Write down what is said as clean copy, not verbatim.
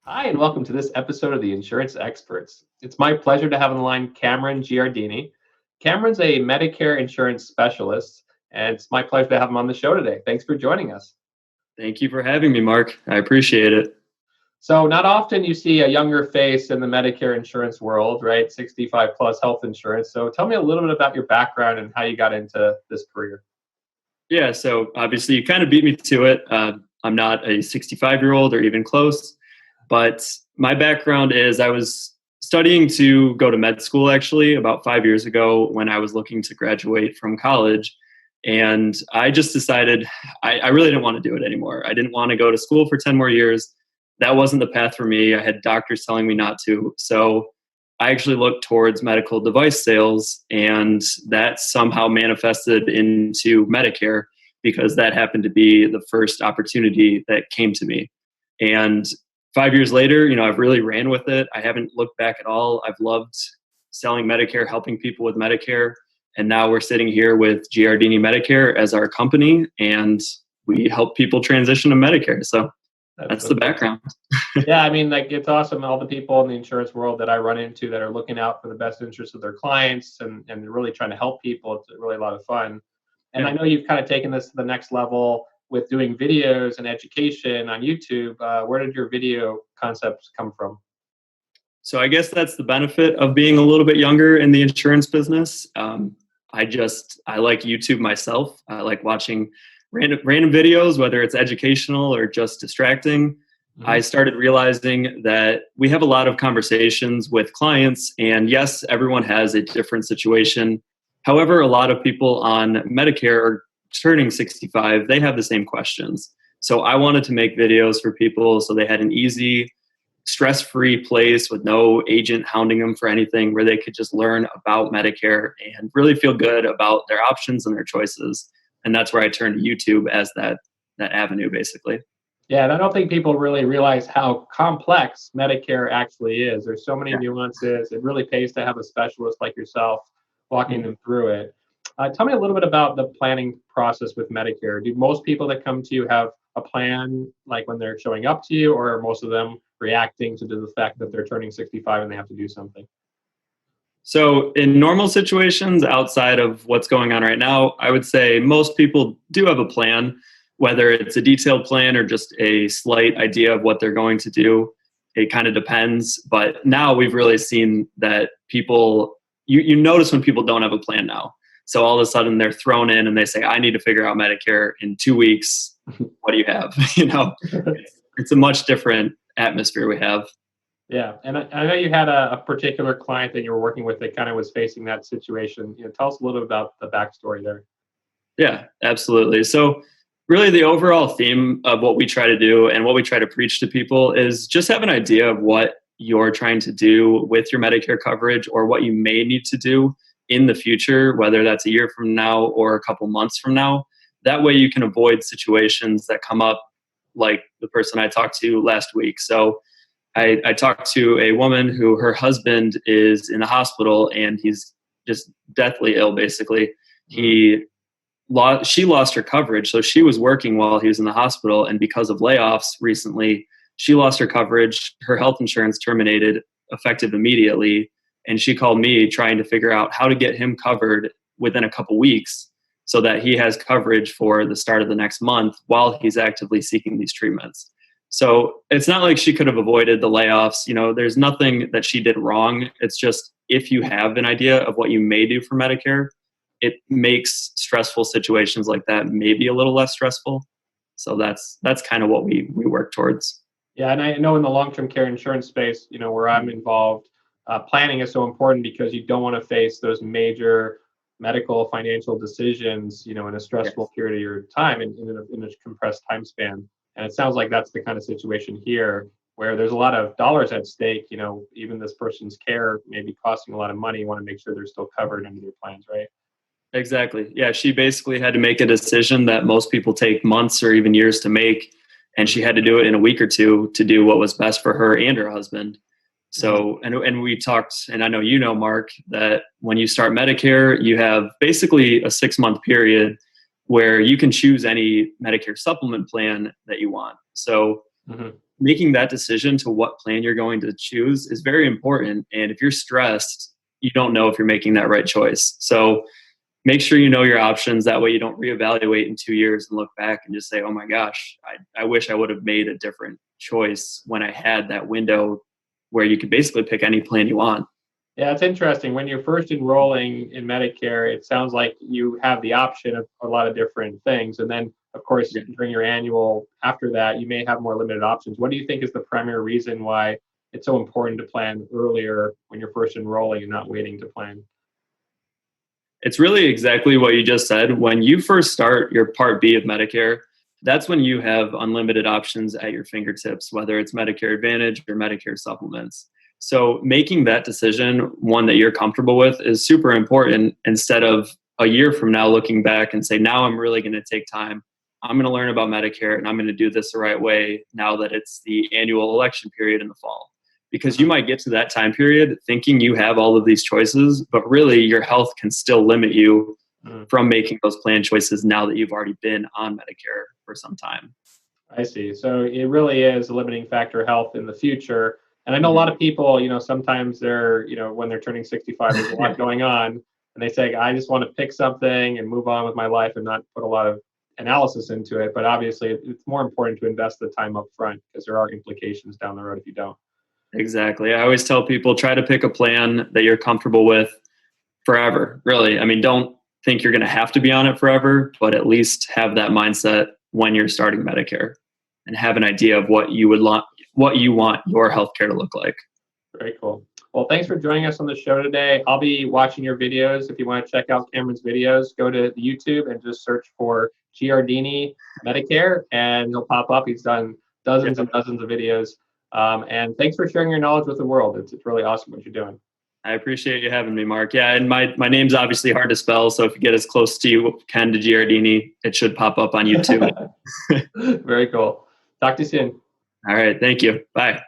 Hi, and welcome to this episode of the Insurance Experts. It's my pleasure to have on the line Cameron Giardini. Cameron's a Medicare insurance specialist, and it's my pleasure to have him on the show today. Thanks for joining us. Thank you for having me, Mark. I appreciate it. So, not often you see a younger face in the Medicare insurance world, right? 65 plus health insurance. So, tell me a little bit about your background and how you got into this career. Yeah, so obviously you kind of beat me to it. I'm not a 65-year-old or even close, but my background is I was studying to go to med school actually about 5 years ago when I was looking to graduate from college. And I just decided I really didn't want to do it anymore. I didn't want to go to school for 10 more years. That wasn't the path for me. I had doctors telling me not to. So I actually looked towards medical device sales, and that somehow manifested into Medicare because that happened to be the first opportunity that came to me. And 5 years later, I've really ran with it. I haven't looked back at all. I've loved selling Medicare, helping people with Medicare. And now we're sitting here with Giardini Medicare as our company, and we help people transition to Medicare. So that's the background. Yeah, I mean, like it's awesome. All the people in the insurance world that I run into that are looking out for the best interests of their clients and really trying to help people. It's really a lot of fun. And Yeah. I know you've kind of taken this to the next level with doing videos and education on YouTube. Where did your video concepts come from? So I guess that's the benefit of being a little bit younger in the insurance business. I like YouTube myself. I like watching random videos, whether it's educational or just distracting. I started realizing that we have a lot of conversations with clients, and yes, everyone has a different situation. However, a lot of people on Medicare are turning 65. They have the same questions. So I wanted to make videos for people so they had an easy, stress-free place with no agent hounding them for anything, where they could just learn about Medicare and really feel good about their options and their choices. And that's where I turned to YouTube as that avenue, basically. Yeah, and I don't think people really realize how complex Medicare actually is. There's so many Yeah. nuances. It really pays to have a specialist like yourself walking them through it. Tell me a little bit about the planning process with Medicare. Do most people that come to you have a plan, like when they're showing up to you, or are most of them reacting to the fact that they're turning 65 and they have to do something? So in normal situations outside of what's going on right now, I would say most people do have a plan, whether it's a detailed plan or just a slight idea of what they're going to do. It kind of depends. But now we've really seen that people, you notice when people don't have a plan now. So all of a sudden they're thrown in and they say, I need to figure out Medicare in 2 weeks. What do you have? It's a much different atmosphere we have. Yeah, and I know you had a particular client that you were working with that kind of was facing that situation. Tell us a little bit about the backstory there. Yeah, absolutely. So really the overall theme of what we try to do and what we try to preach to people is just have an idea of what you're trying to do with your Medicare coverage or what you may need to do in the future, whether that's a year from now or a couple months from now. That way you can avoid situations that come up like the person I talked to last week. So I talked to a woman who her husband is in the hospital and he's just deathly ill, basically. She lost her coverage. So she was working while he was in the hospital. And because of layoffs recently, she lost her coverage. Her health insurance terminated effective immediately. And she called me trying to figure out how to get him covered within a couple weeks so that he has coverage for the start of the next month while he's actively seeking these treatments. So it's not like she could have avoided the layoffs. There's nothing that she did wrong. It's just if you have an idea of what you may do for Medicare, it makes stressful situations like that maybe a little less stressful. So that's kind of what we work towards. Yeah, and I know in the long-term care insurance space, where I'm involved, planning is so important because you don't want to face those major medical financial decisions, in a stressful period of your time in a compressed time span. And it sounds like that's the kind of situation here where there's a lot of dollars at stake. Even this person's care may be costing a lot of money. You want to make sure they're still covered under their plans, right? Exactly. Yeah, she basically had to make a decision that most people take months or even years to make, and she had to do it in a week or two to do what was best for her and her husband. So, and we talked, and I know Mark, that when you start Medicare, you have basically a 6-month period where you can choose any Medicare supplement plan that you want. So making that decision to what plan you're going to choose is very important. And if you're stressed, you don't know if you're making that right choice. So make sure you know your options. That way you don't reevaluate in 2 years and look back and just say, oh my gosh, I wish I would have made a different choice when I had that window where you could basically pick any plan you want. Yeah, it's interesting. When you're first enrolling in Medicare, it sounds like you have the option of a lot of different things. And then, of course, during your annual, after that, you may have more limited options. What do you think is the primary reason why it's so important to plan earlier when you're first enrolling and not waiting to plan? It's really exactly what you just said. When you first start your Part B of Medicare, that's when you have unlimited options at your fingertips, whether it's Medicare Advantage or Medicare supplements. So making that decision, one that you're comfortable with, is super important, instead of a year from now looking back and say, now I'm really going to take time. I'm going to learn about Medicare and I'm going to do this the right way now that it's the annual election period in the fall. Because you might get to that time period thinking you have all of these choices, but really your health can still limit you from making those plan choices now that you've already been on Medicare for some time. I see. So it really is a limiting factor, health in the future. And I know a lot of people, sometimes they're, when they're turning 65, there's a lot going on, and they say, I just want to pick something and move on with my life and not put a lot of analysis into it. But obviously, it's more important to invest the time up front because there are implications down the road if you don't. Exactly. I always tell people, try to pick a plan that you're comfortable with forever. Really. I mean, don't think you're going to have to be on it forever, but at least have that mindset when you're starting Medicare and have an idea of what you want your healthcare to look like. Very cool. Well, thanks for joining us on the show today. I'll be watching your videos. If you want to check out Cameron's videos, go to YouTube and just search for Giardini Medicare, and he'll pop up. He's done dozens and dozens of videos. And thanks for sharing your knowledge with the world. It's really awesome what you're doing. I appreciate you having me, Mark. Yeah, and my name's obviously hard to spell, so if you get as close to you can to Giardini, it should pop up on YouTube. Very cool. Talk to you soon. All right. Thank you. Bye.